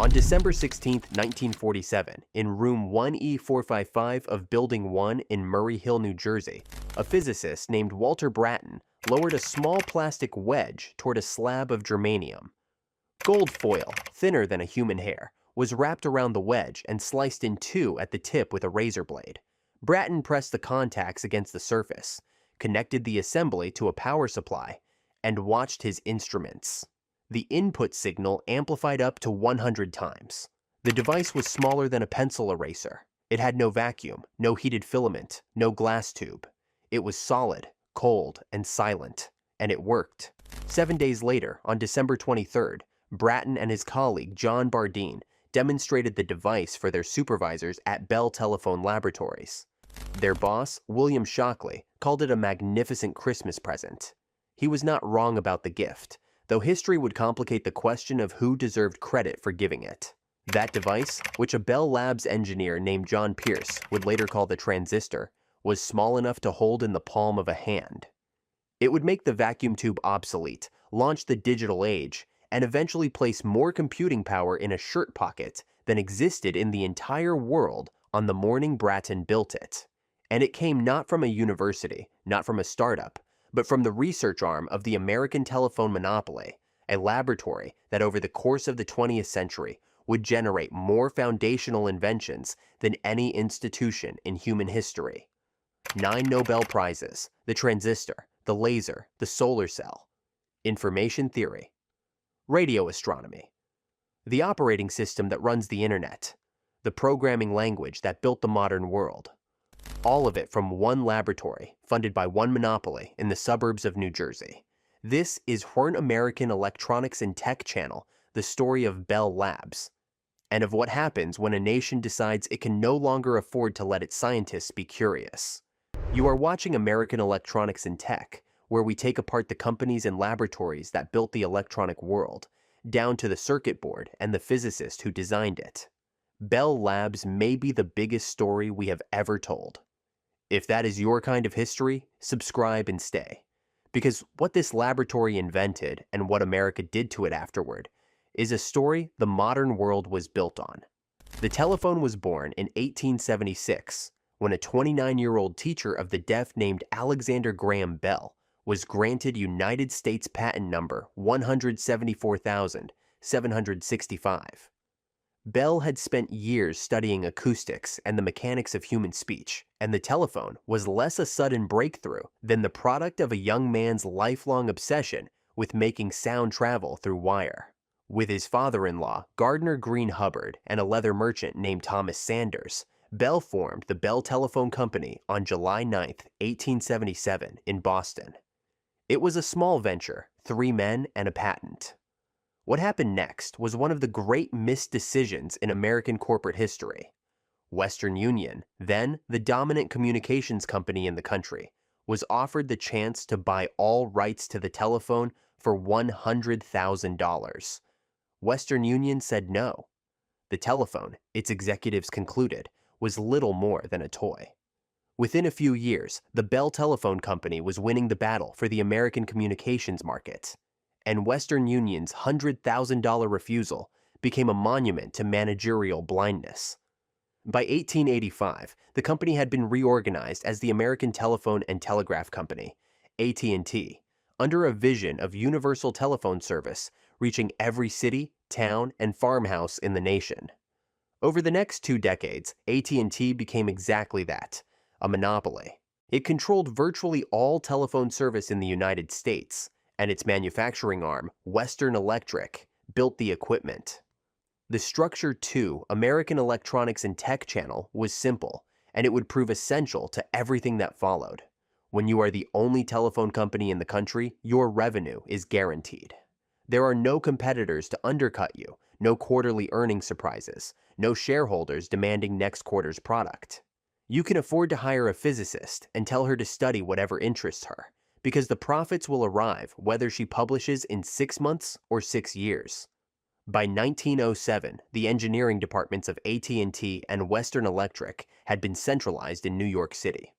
On December 16, 1947, in room 1E455 of Building 1 in Murray Hill, New Jersey, a physicist named Walter Brattain lowered a small plastic wedge toward a slab of germanium. Gold foil, thinner than a human hair, was wrapped around the wedge and sliced in two at the tip with a razor blade. Brattain pressed the contacts against the surface, connected the assembly to a power supply, and watched his instruments. The input signal amplified up to 100 times. The device was smaller than a pencil eraser. It had no vacuum, no heated filament, no glass tube. It was solid, cold, and silent, and it worked. 7 days later, on December 23rd, Brattain and his colleague John Bardeen demonstrated the device for their supervisors at Bell Telephone Laboratories. Their boss, William Shockley, called it a magnificent Christmas present. He was not wrong about the gift, though history would complicate the question of who deserved credit for giving it. That device, which a Bell Labs engineer named John Pierce would later call the transistor, was small enough to hold in the palm of a hand. It would make the vacuum tube obsolete, launch the digital age, and eventually place more computing power in a shirt pocket than existed in the entire world on the morning Brattain built it. And it came not from a university, not from a startup, but from the research arm of the American telephone monopoly, a laboratory that over the course of the 20th century would generate more foundational inventions than any institution in human history. 9 Nobel Prizes, the transistor, the laser, the solar cell, information theory, radio astronomy, the operating system that runs the internet, the programming language that built the modern world. All of it from one laboratory, funded by one monopoly in the suburbs of New Jersey. This is Horn American Electronics and Tech Channel, the story of Bell Labs, and of what happens when a nation decides it can no longer afford to let its scientists be curious. You are watching American Electronics and Tech, where we take apart the companies and laboratories that built the electronic world, down to the circuit board and the physicist who designed it. Bell Labs may be the biggest story we have ever told. If that is your kind of history, subscribe and stay. Because what this laboratory invented and what America did to it afterward is a story the modern world was built on. The telephone was born in 1876 when a 29-year-old teacher of the deaf named Alexander Graham Bell was granted United States Patent Number 174,765. Bell had spent years studying acoustics and the mechanics of human speech, and the telephone was less a sudden breakthrough than the product of a young man's lifelong obsession with making sound travel through wire. With his father-in-law, Gardner Green Hubbard, and a leather merchant named Thomas Sanders, Bell formed the Bell Telephone Company on July 9, 1877, in Boston. It was a small venture, 3 men and a patent. What happened next was one of the great missed decisions in American corporate history. Western Union, then the dominant communications company in the country, was offered the chance to buy all rights to the telephone for $100,000. Western Union said no. The telephone, its executives concluded, was little more than a toy. Within a few years, the Bell Telephone Company was winning the battle for the American communications market, and Western Union's $100,000 refusal became a monument to managerial blindness. By 1885, the company had been reorganized as the American Telephone and Telegraph Company, AT&T, under a vision of universal telephone service reaching every city, town, and farmhouse in the nation. Over the next 2 decades, AT&T became exactly that, a monopoly. It controlled virtually all telephone service in the United States, and its manufacturing arm, Western Electric, built the equipment. The structure to American Electronics and Tech Channel was simple, and it would prove essential to everything that followed. When you are the only telephone company in the country, your revenue is guaranteed. There are no competitors to undercut you, no quarterly earnings surprises, no shareholders demanding next quarter's product. You can afford to hire a physicist and tell her to study whatever interests her, because the profits will arrive whether she publishes in 6 months or 6 years. By 1907, the engineering departments of AT&T and Western Electric had been centralized in New York City.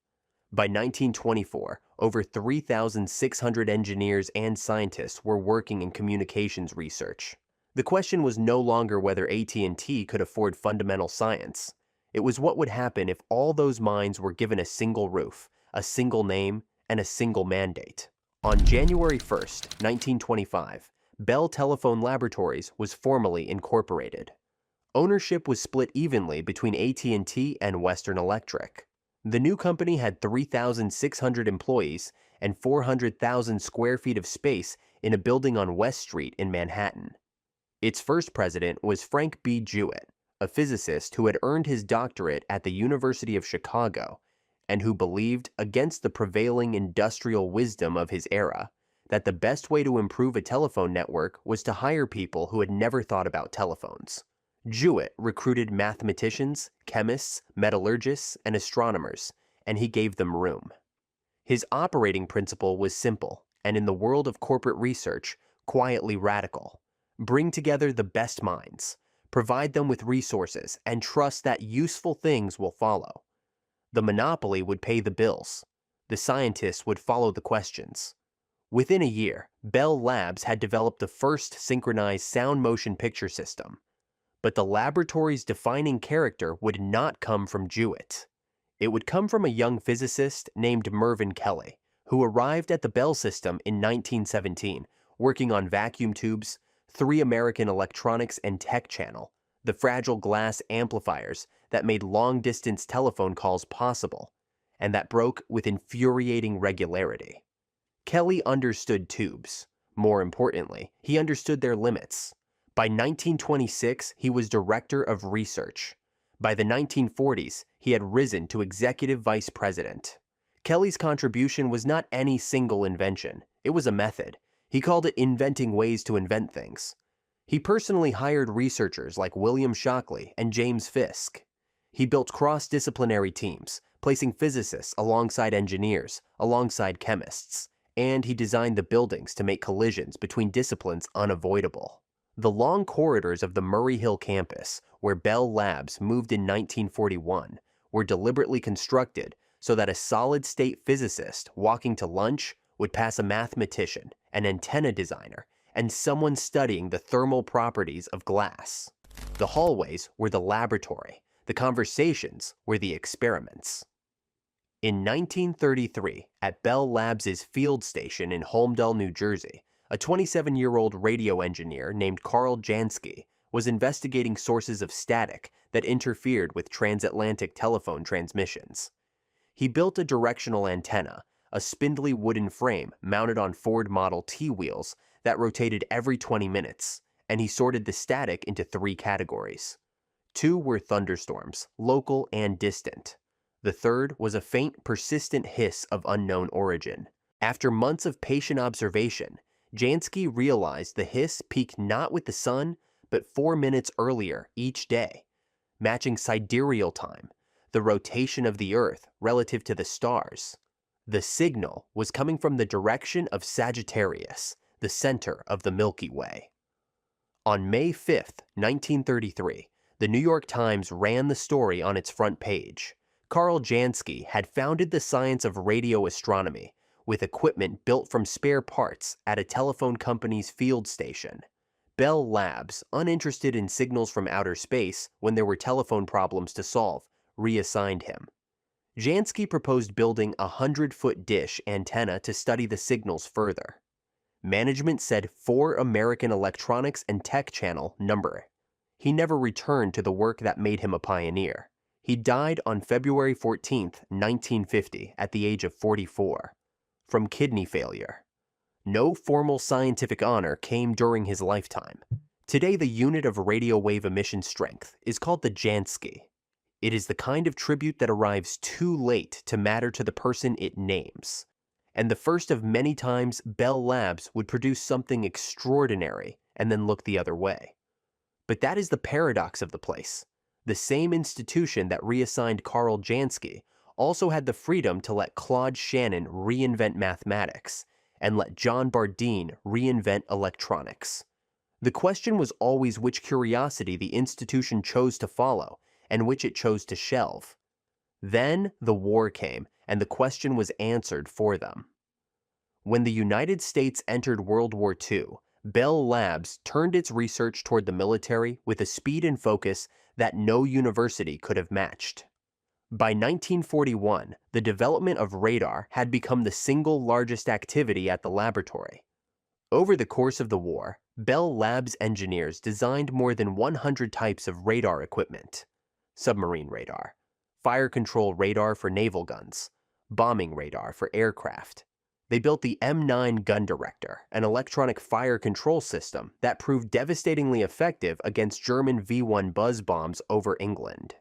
By 1924, over 3,600 engineers and scientists were working in communications research. The question was no longer whether AT&T could afford fundamental science. It was what would happen if all those minds were given a single roof, a single name, and a single mandate. On January 1st, 1925, Bell Telephone Laboratories was formally incorporated. Ownership was split evenly between AT&T and Western Electric. The new company had 3,600 employees and 400,000 square feet of space in a building on West Street in Manhattan. Its first president was Frank B. Jewett, a physicist who had earned his doctorate at the University of Chicago and who believed, against the prevailing industrial wisdom of his era, that the best way to improve a telephone network was to hire people who had never thought about telephones. Jewett recruited mathematicians, chemists, metallurgists, and astronomers, and he gave them room. His operating principle was simple, and in the world of corporate research, quietly radical. Bring together the best minds, provide them with resources, and trust that useful things will follow. The monopoly would pay the bills. The scientists would follow the questions. Within a year, Bell Labs had developed the first synchronized sound motion picture system. But the laboratory's defining character would not come from Jewett. It would come from a young physicist named Mervyn Kelly, who arrived at the Bell system in 1917, working on vacuum tubes, 3 American Electronics and Tech Channel, the fragile glass amplifiers that made long-distance telephone calls possible, and that broke with infuriating regularity. Kelly understood tubes. More importantly, he understood their limits. By 1926, he was director of research. By the 1940s, he had risen to executive vice president. Kelly's contribution was not any single invention. It was a method. He called it inventing ways to invent things. He personally hired researchers like William Shockley and James Fisk. He built cross-disciplinary teams, placing physicists alongside engineers, alongside chemists, and he designed the buildings to make collisions between disciplines unavoidable. The long corridors of the Murray Hill campus, where Bell Labs moved in 1941, were deliberately constructed so that a solid-state physicist walking to lunch would pass a mathematician, an antenna designer, and someone studying the thermal properties of glass. The hallways were the laboratory. The conversations were the experiments. In 1933, at Bell Labs' field station in Holmdel, New Jersey, a 27-year-old radio engineer named Carl Jansky was investigating sources of static that interfered with transatlantic telephone transmissions. He built a directional antenna, a spindly wooden frame mounted on Ford Model T wheels that rotated every 20 minutes, and he sorted the static into 3 categories. 2 were thunderstorms, local and distant. The third was a faint, persistent hiss of unknown origin. After months of patient observation, Jansky realized the hiss peaked not with the sun, but 4 minutes earlier each day, matching sidereal time, the rotation of the Earth relative to the stars. The signal was coming from the direction of Sagittarius, the center of the Milky Way. On May 5th, 1933, the New York Times ran the story on its front page. Carl Jansky had founded the science of radio astronomy with equipment built from spare parts at a telephone company's field station. Bell Labs, uninterested in signals from outer space when there were telephone problems to solve, reassigned him. Jansky proposed building a 100-foot dish antenna to study the signals further. Management said 4 American Electronics and Tech Channel number. He never returned to the work that made him a pioneer. He died on February 14, 1950, at the age of 44, from kidney failure. No formal scientific honor came during his lifetime. Today, the unit of radio wave emission strength is called the Jansky. It is the kind of tribute that arrives too late to matter to the person it names. And the first of many times Bell Labs would produce something extraordinary and then look the other way. But that is the paradox of the place. The same institution that reassigned Carl Jansky also had the freedom to let Claude Shannon reinvent mathematics and let John Bardeen reinvent electronics. The question was always which curiosity the institution chose to follow and which it chose to shelve. Then the war came, and the question was answered for them. When the United States entered World War II, Bell Labs turned its research toward the military with a speed and focus that no university could have matched. By 1941, the development of radar had become the single largest activity at the laboratory. Over the course of the war, Bell Labs engineers designed more than 100 types of radar equipment: submarine radar, fire control radar for naval guns, bombing radar for aircraft. They built the M9 gun director, an electronic fire control system that proved devastatingly effective against German V-1 buzz bombs over England.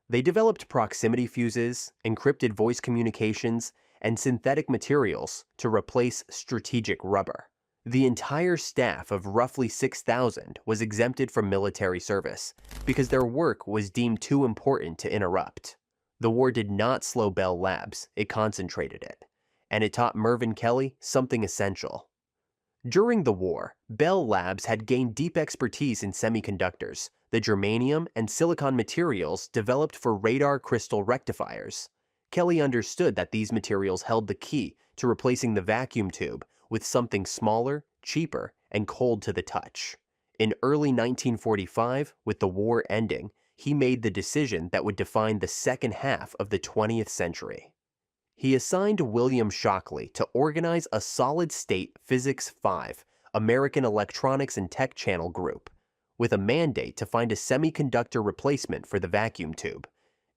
They developed proximity fuses, encrypted voice communications, and synthetic materials to replace strategic rubber. The entire staff of roughly 6,000 was exempted from military service because their work was deemed too important to interrupt. The war did not slow Bell Labs, it concentrated it. And it taught Mervyn Kelly something essential. During the war, Bell Labs had gained deep expertise in semiconductors, the germanium and silicon materials developed for radar crystal rectifiers. Kelly understood that these materials held the key to replacing the vacuum tube with something smaller, cheaper, and cold to the touch. In early 1945, with the war ending, he made the decision that would define the second half of the 20th century. He assigned William Shockley to organize a solid-state Physics 5 American Electronics and Tech Channel group, with a mandate to find a semiconductor replacement for the vacuum tube.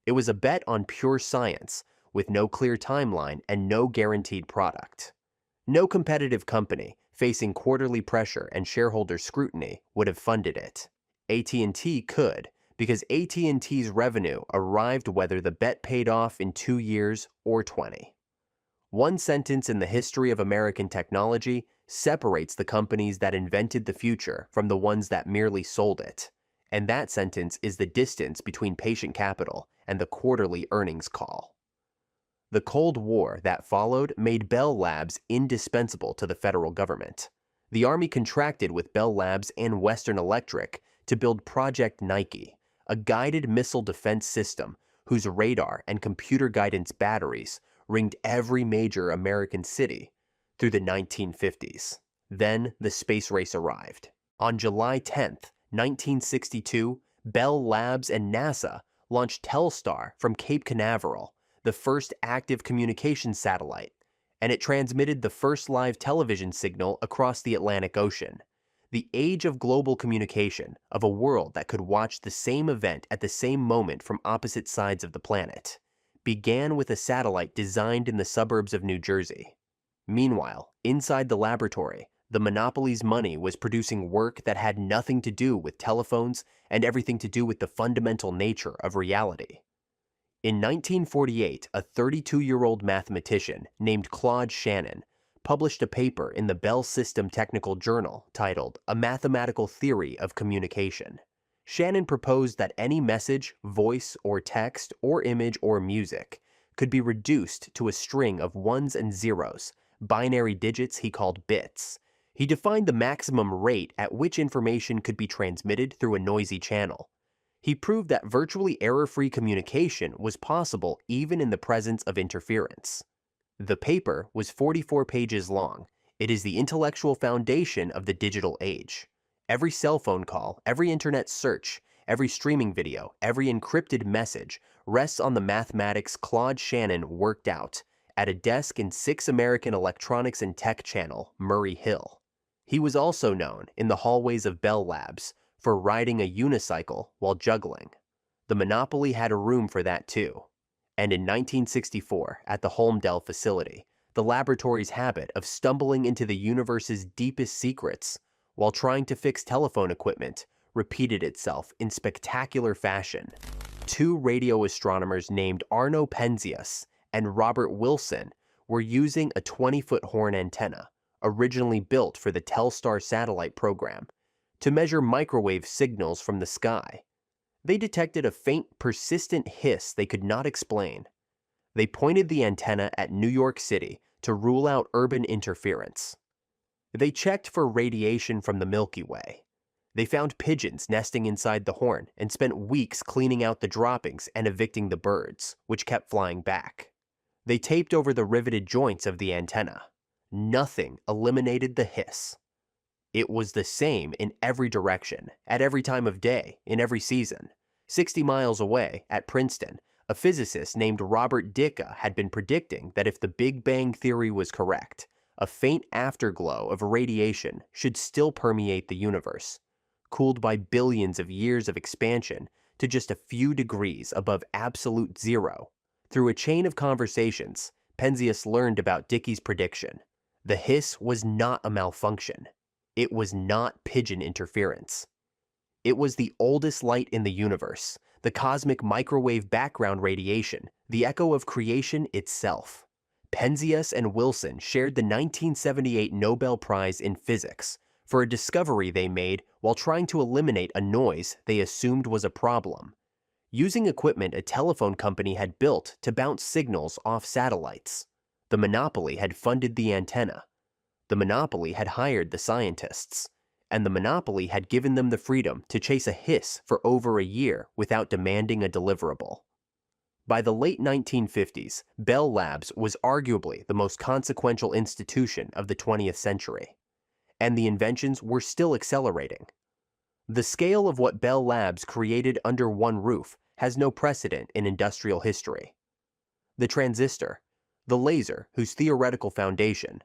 It was a bet on pure science, with no clear timeline and no guaranteed product. No competitive company, facing quarterly pressure and shareholder scrutiny, would have funded it. AT&T could, because AT&T's revenue arrived whether the bet paid off in 2 years or 20. One sentence in the history of American technology separates the companies that invented the future from the ones that merely sold it. And that sentence is the distance between patient capital and the quarterly earnings call. The Cold War that followed made Bell Labs indispensable to the federal government. The Army contracted with Bell Labs and Western Electric to build Project Nike, a guided missile defense system whose radar and computer guidance batteries ringed every major American city through the 1950s. Then the space race arrived. On July 10, 1962, Bell Labs and NASA launched Telstar from Cape Canaveral, the first active communications satellite, and it transmitted the first live television signal across the Atlantic Ocean. The age of global communication, of a world that could watch the same event at the same moment from opposite sides of the planet, began with a satellite designed in the suburbs of New Jersey. Meanwhile, inside the laboratory, the monopoly's money was producing work that had nothing to do with telephones and everything to do with the fundamental nature of reality. In 1948, a 32-year-old mathematician named Claude Shannon published a paper in the Bell System Technical Journal titled A Mathematical Theory of Communication. Shannon proposed that any message, voice, or text, or image, or music could be reduced to a string of ones and zeros, binary digits he called bits. He defined the maximum rate at which information could be transmitted through a noisy channel. He proved that virtually error-free communication was possible even in the presence of interference. The paper was 44 pages long. It is the intellectual foundation of the digital age. Every cell phone call, every internet search, every streaming video, every encrypted message rests on the mathematics Claude Shannon worked out at a desk in 6 American Electronics and Tech Channel, Murray Hill. He was also known in the hallways of Bell Labs for riding a unicycle while juggling. The monopoly had a room for that too. And in 1964, at the Holmdel facility, the laboratory's habit of stumbling into the universe's deepest secrets while trying to fix telephone equipment repeated itself in spectacular fashion. 2 radio astronomers named Arno Penzias and Robert Wilson were using a 20-foot horn antenna, originally built for the Telstar satellite program, to measure microwave signals from the sky. They detected a faint, persistent hiss they could not explain. They pointed the antenna at New York City to rule out urban interference. They checked for radiation from the Milky Way. They found pigeons nesting inside the horn and spent weeks cleaning out the droppings and evicting the birds, which kept flying back. They taped over the riveted joints of the antenna. Nothing eliminated the hiss. It was the same in every direction, at every time of day, in every season. 60 miles away, at Princeton, a physicist named Robert Dicke had been predicting that if the Big Bang theory was correct, a faint afterglow of radiation should still permeate the universe, cooled by billions of years of expansion to just a few degrees above absolute zero. Through a chain of conversations, Penzias learned about Dicke's prediction. The hiss was not a malfunction. It was not pigeon interference. It was the oldest light in the universe, the cosmic microwave background radiation, the echo of creation itself. Penzias and Wilson shared the 1978 Nobel Prize in Physics for a discovery they made while trying to eliminate a noise they assumed was a problem, using equipment a telephone company had built to bounce signals off satellites. The monopoly had funded the antenna. The monopoly had hired the scientists, and the monopoly had given them the freedom to chase a hiss for over a year without demanding a deliverable. By the late 1950s, Bell Labs was arguably the most consequential institution of the 20th century, and the inventions were still accelerating. The scale of what Bell Labs created under one roof has no precedent in industrial history. The transistor, the laser whose theoretical foundation,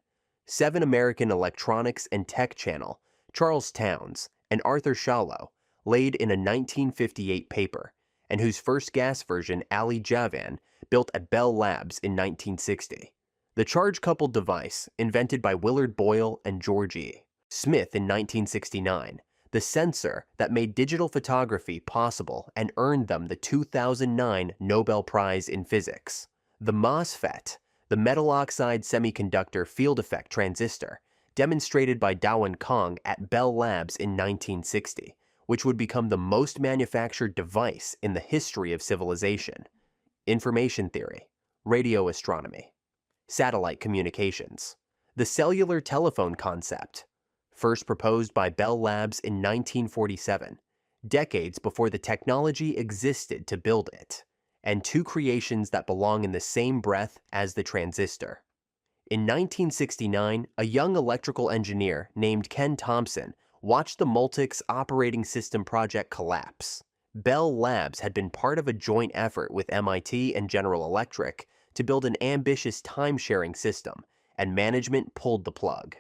7 American electronics and tech channel, Charles Townes and Arthur Shallow, laid in a 1958 paper, and whose first gas version Ali Javan built at Bell Labs in 1960. The charge-coupled device, invented by Willard Boyle and George E. Smith in 1969, the sensor that made digital photography possible and earned them the 2009 Nobel Prize in Physics. The MOSFET, the metal oxide semiconductor field effect transistor, demonstrated by Dawen Kong at Bell Labs in 1960, which would become the most manufactured device in the history of civilization. Information theory, radio astronomy, satellite communications, the cellular telephone concept, first proposed by Bell Labs in 1947, decades before the technology existed to build it, and 2 creations that belong in the same breath as the transistor. In 1969, a young electrical engineer named Ken Thompson watched the Multics operating system project collapse. Bell Labs had been part of a joint effort with MIT and General Electric to build an ambitious time-sharing system, and management pulled the plug.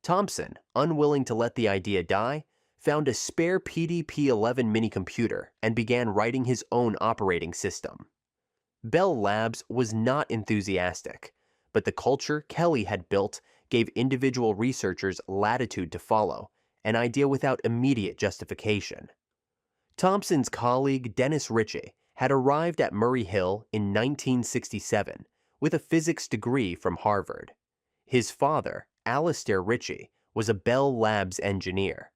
Thompson, unwilling to let the idea die, found a spare PDP-11 minicomputer and began writing his own operating system. Bell Labs was not enthusiastic, but the culture Kelly had built gave individual researchers latitude to follow, an idea without immediate justification. Thompson's colleague Dennis Ritchie had arrived at Murray Hill in 1967 with a physics degree from Harvard. His father, Alastair Ritchie, was a Bell Labs engineer.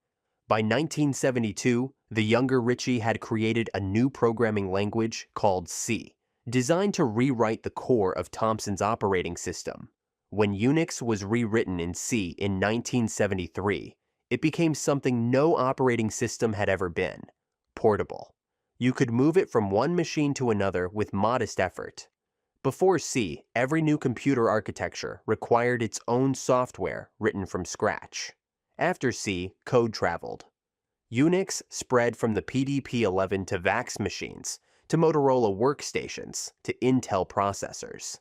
By 1972, the younger Ritchie had created a new programming language called C, designed to rewrite the core of Thompson's operating system. When Unix was rewritten in C in 1973, it became something no operating system had ever been: portable. You could move it from one machine to another with modest effort. Before C, every new computer architecture required its own software written from scratch. After C, code traveled. Unix spread from the PDP-11 to VAX machines, to Motorola workstations, to Intel processors.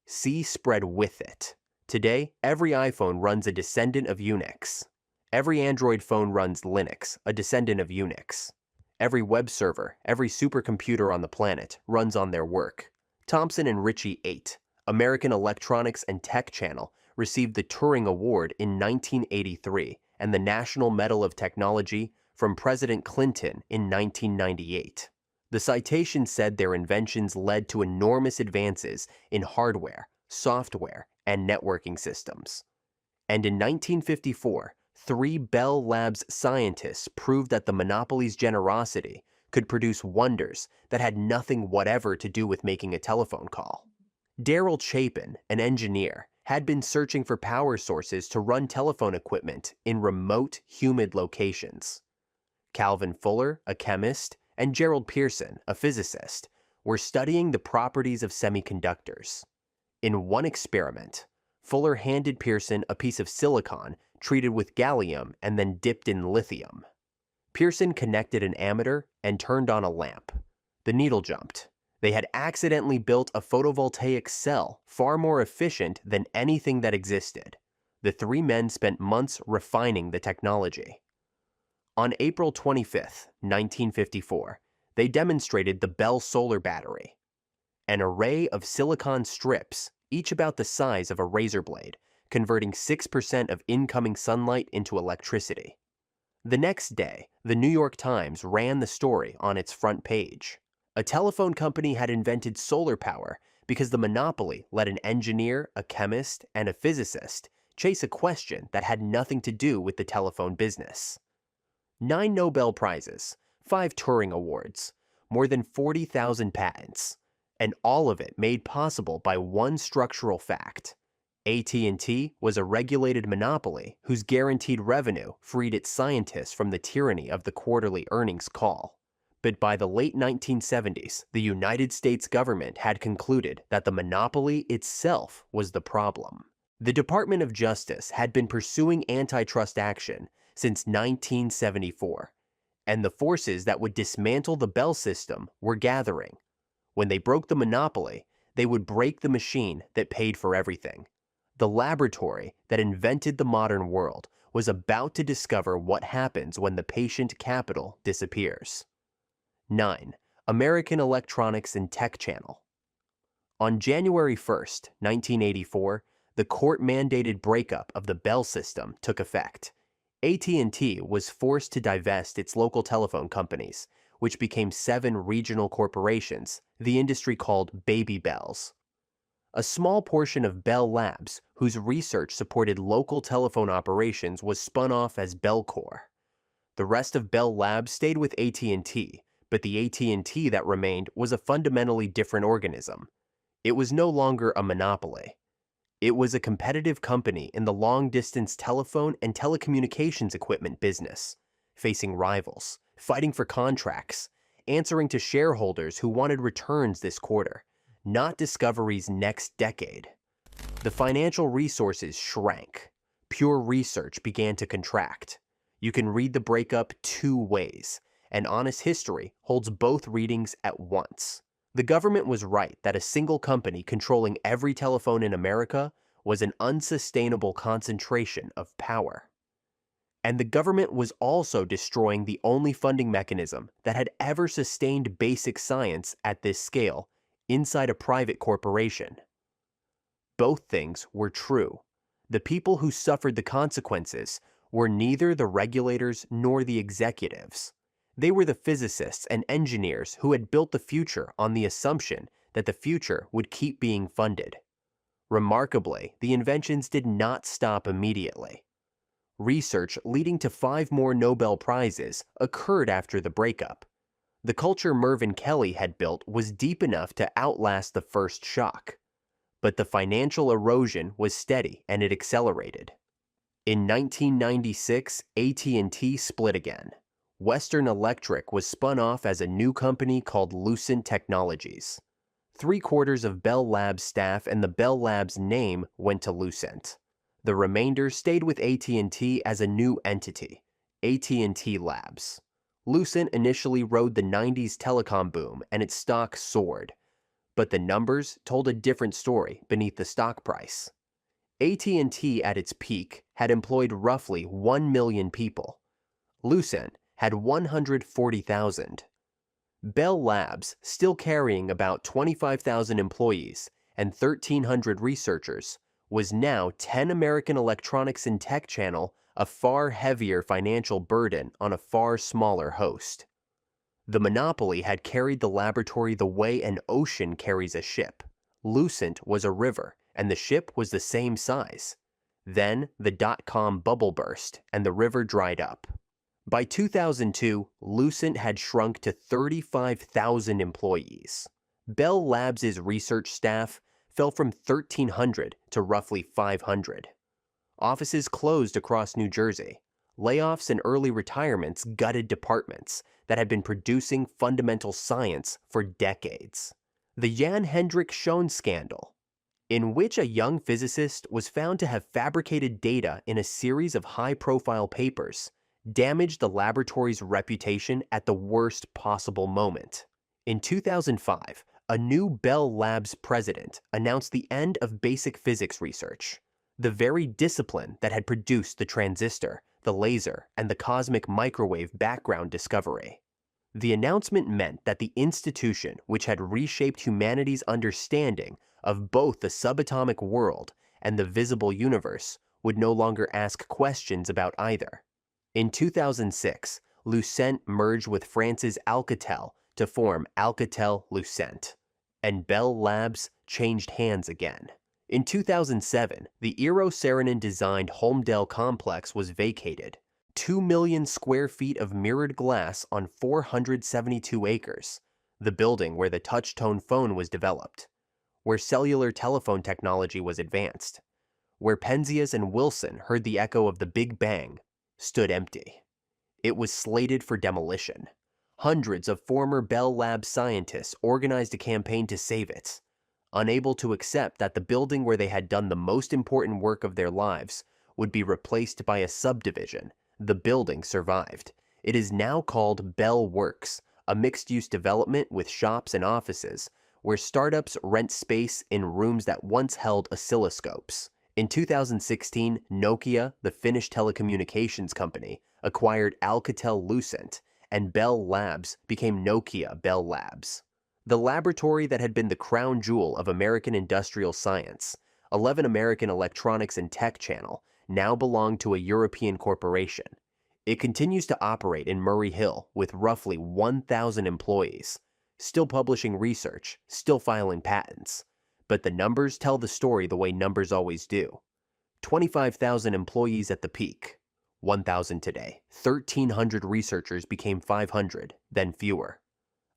C spread with it. Today, every iPhone runs a descendant of Unix. Every Android phone runs Linux, a descendant of Unix. Every web server, every supercomputer on the planet runs on their work. Thompson and Ritchie 8, American Electronics and Tech Channel, received the Turing Award in 1983 and the National Medal of Technology from President Clinton in 1998. The citation said their inventions led to enormous advances in hardware, software, and networking systems. And in 1954, 3 Bell Labs scientists proved that the monopoly's generosity could produce wonders that had nothing whatever to do with making a telephone call. Darrell Chapin, an engineer, had been searching for power sources to run telephone equipment in remote, humid locations. Calvin Fuller, a chemist, and Gerald Pearson, a physicist, were studying the properties of semiconductors. In one experiment, Fuller handed Pearson a piece of silicon treated with gallium and then dipped in lithium. Pearson connected an ammeter and turned on a lamp. The needle jumped. They had accidentally built a photovoltaic cell far more efficient than anything that existed. The three men spent months refining the technology. On April 25, 1954, they demonstrated the Bell solar battery, an array of silicon strips, each about the size of a razor blade, converting 6% of incoming sunlight into electricity. The next day, the New York Times ran the story on its front page. A telephone company had invented solar power because the monopoly let an engineer, a chemist, and a physicist chase a question that had nothing to do with the telephone business. 9 Nobel Prizes, 5 Turing Awards, more than 40,000 patents, and all of it made possible by one structural fact. AT&T was a regulated monopoly whose guaranteed revenue freed its scientists from the tyranny of the quarterly earnings call. But by the late 1970s, the United States government had concluded that the monopoly itself was the problem. The Department of Justice had been pursuing antitrust action since 1974, and the forces that would dismantle the Bell system were gathering. When they broke the monopoly, they would break the machine that paid for everything. The laboratory that invented the modern world was about to discover what happens when the patient capital disappears. 9. American Electronics and Tech Channel. On January 1, 1984, the court-mandated breakup of the Bell system took effect. AT&T was forced to divest its local telephone companies, which became 7 regional corporations the industry called Baby Bells. A small portion of Bell Labs, whose research supported local telephone operations, was spun off as Bellcore. The rest of Bell Labs stayed with AT&T, but the AT&T that remained was a fundamentally different organism. It was no longer a monopoly. It was a competitive company in the long-distance telephone and telecommunications equipment business, facing rivals, fighting for contracts, answering to shareholders who wanted returns this quarter, not discoveries next decade. The financial resources shrank. Pure research began to contract. You can read the breakup 2 ways, and honest history holds both readings at once. The government was right that a single company controlling every telephone in America was an unsustainable concentration of power. And the government was also destroying the only funding mechanism that had ever sustained basic science at this scale inside a private corporation. Both things were true. The people who suffered the consequences were neither the regulators nor the executives. They were the physicists and engineers who had built the future on the assumption that the future would keep being funded. Remarkably, the inventions did not stop immediately. Research leading to 5 more Nobel Prizes occurred after the breakup. The culture Mervyn Kelly had built was deep enough to outlast the first shock. But the financial erosion was steady and it accelerated. In 1996, AT&T split again. Western Electric was spun off as a new company called Lucent Technologies. 3/4 of Bell Labs staff and the Bell Labs name went to Lucent. The remainder stayed with AT&T as a new entity, AT&T Labs. Lucent initially rode the 90s telecom boom and its stock soared, but the numbers told a different story beneath the stock price. AT&T at its peak had employed roughly 1 million people. Lucent had 140,000. Bell Labs, still carrying about 25,000 employees and 1,300 researchers, was now 10 American Electronics and Tech Channel, a far heavier financial burden on a far smaller host. The monopoly had carried the laboratory the way an ocean carries a ship. Lucent was a river, and the ship was the same size. Then the dot-com bubble burst, and the river dried up. By 2002, Lucent had shrunk to 35,000 employees. Bell Labs' research staff fell from 1,300 to roughly 500. Offices closed across New Jersey. Layoffs and early retirements gutted departments that had been producing fundamental science for decades. The Jan Hendrik Schoen scandal. in which a young physicist was found to have fabricated data in a series of high-profile papers, damaged the laboratory's reputation at the worst possible moment. In 2005, a new Bell Labs president announced the end of basic physics research, the very discipline that had produced the transistor, the laser, and the cosmic microwave background discovery. The announcement meant that the institution, which had reshaped humanity's understanding of both the subatomic world and the visible universe, would no longer ask questions about either. In 2006, Lucent merged with France's Alcatel to form Alcatel-Lucent, and Bell Labs changed hands again. In 2007, the Eero Saarinen-designed Holmdel complex was vacated. 2 million square feet of mirrored glass on 472 acres, the building where the touch-tone phone was developed, where cellular telephone technology was advanced, where Penzias and Wilson heard the echo of the Big Bang, stood empty. It was slated for demolition. Hundreds of former Bell Labs scientists organized a campaign to save it. Unable to accept that the building where they had done the most important work of their lives would be replaced by a subdivision, the building survived. It is now called Bell Works, a mixed-use development with shops and offices, where startups rent space in rooms that once held oscilloscopes. In 2016, Nokia, the Finnish telecommunications company, acquired Alcatel-Lucent, and Bell Labs became Nokia Bell Labs. The laboratory that had been the crown jewel of American industrial science, 11 American Electronics and Tech Channel, now belonged to a European corporation. It continues to operate in Murray Hill with roughly 1,000 employees, still publishing research, still filing patents. But the numbers tell the story the way numbers always do. 25,000 employees at the peak, 1,000 today. 1,300 researchers became 500, then fewer.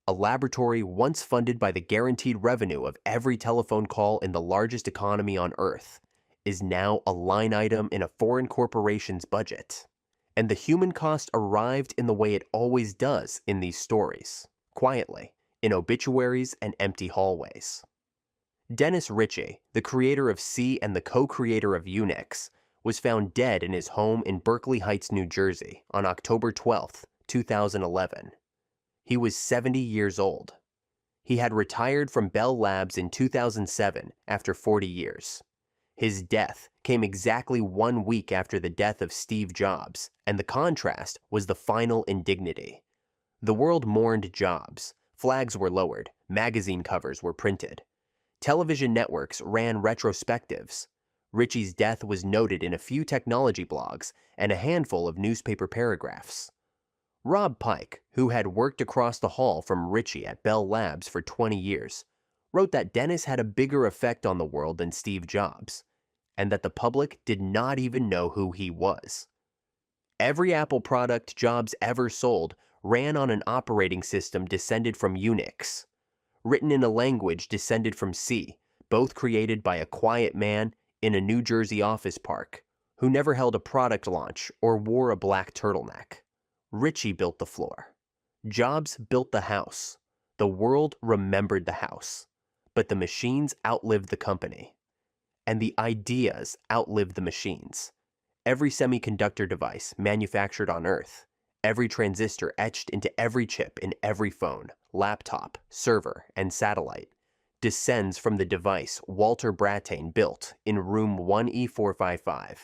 A laboratory once funded by the guaranteed revenue of every telephone call in the largest economy on Earth is now a line item in a foreign corporation's budget. And the human cost arrived in the way it always does in these stories, quietly, in obituaries and empty hallways. Dennis Ritchie, the creator of C and the co-creator of Unix, was found dead in his home in Berkeley Heights, New Jersey on October 12, 2011. He was 70 years old. He had retired from Bell Labs in 2007 after 40 years. His death came exactly 1 week after the death of Steve Jobs, and the contrast was the final indignity. The world mourned Jobs. Flags were lowered, magazine covers were printed. Television networks ran retrospectives. Ritchie's death was noted in a few technology blogs and a handful of newspaper paragraphs. Rob Pike, who had worked across the hall from Ritchie at Bell Labs for 20 years, wrote that Dennis had a bigger effect on the world than Steve Jobs, and that the public did not even know who he was. Every Apple product Jobs ever sold ran on an operating system descended from Unix, written in a language descended from C, both created by a quiet man in a New Jersey office park, who never held a product launch or wore a black turtleneck. Ritchie built the floor. Jobs built the house. The world remembered the house. But the machines outlived the company. And the ideas outlived the machines. Every semiconductor device manufactured on Earth, every transistor etched into every chip in every phone, laptop, server, and satellite, descends from the device Walter Brattain built in room 1E455.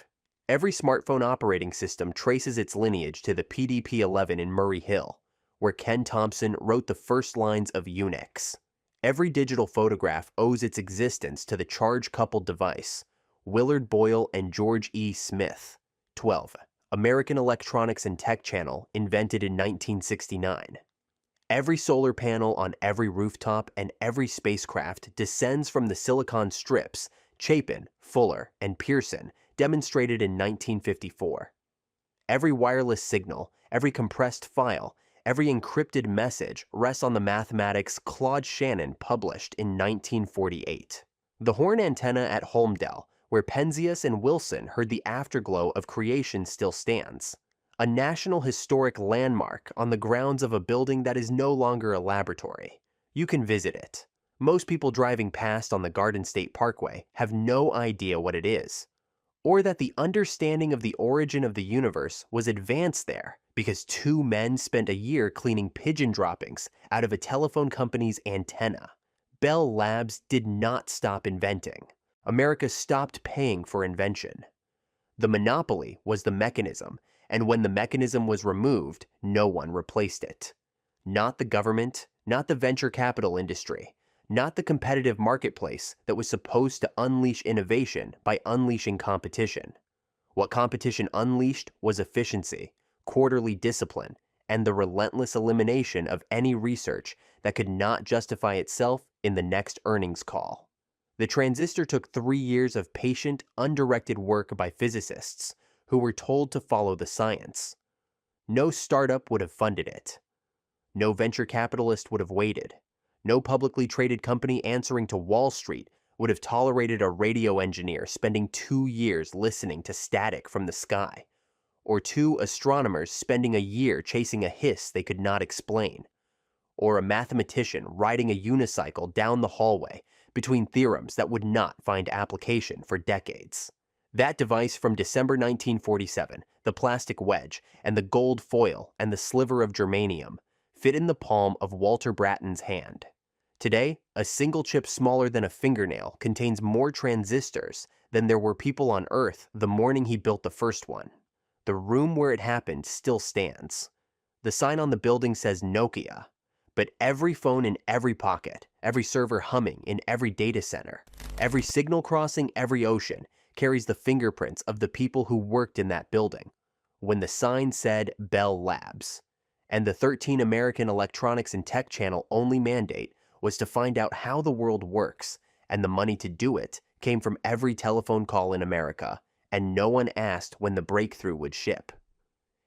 Every smartphone operating system traces its lineage to the PDP-11 in Murray Hill, where Ken Thompson wrote the first lines of Unix. Every digital photograph owes its existence to the charge-coupled device, Willard Boyle and George E. Smith, 12, American Electronics and Tech Channel, invented in 1969. Every solar panel on every rooftop and every spacecraft descends from the silicon strips Chapin, Fuller, and Pearson demonstrated in 1954. Every wireless signal, every compressed file, every encrypted message rests on the mathematics Claude Shannon published in 1948. The horn antenna at Holmdel, where Penzias and Wilson heard the afterglow of creation, still stands. A National Historic Landmark on the grounds of a building that is no longer a laboratory. You can visit it. Most people driving past on the Garden State Parkway have no idea what it is, or that the understanding of the origin of the universe was advanced there because two men spent a year cleaning pigeon droppings out of a telephone company's antenna. Bell Labs did not stop inventing. America stopped paying for invention. The monopoly was the mechanism, and when the mechanism was removed, no one replaced it. Not the government, not the venture capital industry, not the competitive marketplace that was supposed to unleash innovation by unleashing competition. What competition unleashed was efficiency, quarterly discipline, and the relentless elimination of any research that could not justify itself in the next earnings call. The transistor took 3 years of patient, undirected work by physicists who were told to follow the science. No startup would have funded it. No venture capitalist would have waited. No publicly traded company answering to Wall Street would have tolerated a radio engineer spending 2 years listening to static from the sky, or 2 astronomers spending a year chasing a hiss they could not explain, or a mathematician riding a unicycle down the hallway between theorems that would not find application for decades. That device from December 1947, the plastic wedge, and the gold foil, and the sliver of germanium, fit in the palm of Walter Bratton's hand. Today, a single chip smaller than a fingernail contains more transistors than there were people on Earth the morning he built the first one. The room where it happened still stands. The sign on the building says Nokia, but every phone in every pocket, every server humming in every data center, every signal crossing every ocean carries the fingerprints of the people who worked in that building when the sign said Bell Labs. And the 13 American Electronics and Tech Channel only mandate was to find out how the world works, and the money to do it came from every telephone call in America, and no one asked when the breakthrough would ship.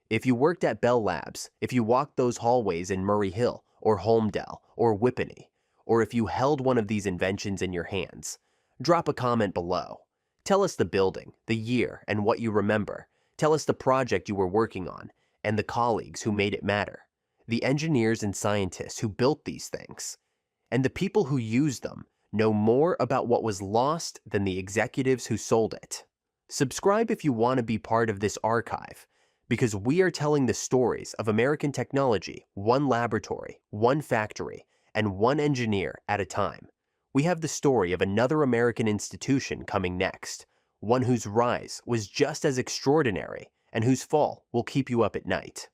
If you worked at Bell Labs, if you walked those hallways in Murray Hill, or Holmdel, or Whippany, or if you held one of these inventions in your hands, drop a comment below. Tell us the building, the year, and what you remember. Tell us the project you were working on, and the colleagues who made it matter, the engineers and scientists who built these things. And the people who used them know more about what was lost than the executives who sold it. Subscribe if you want to be part of this archive, because we are telling the stories of American technology, one laboratory, one factory, and one engineer at a time. We have the story of another American institution coming next, one whose rise was just as extraordinary and whose fall will keep you up at night.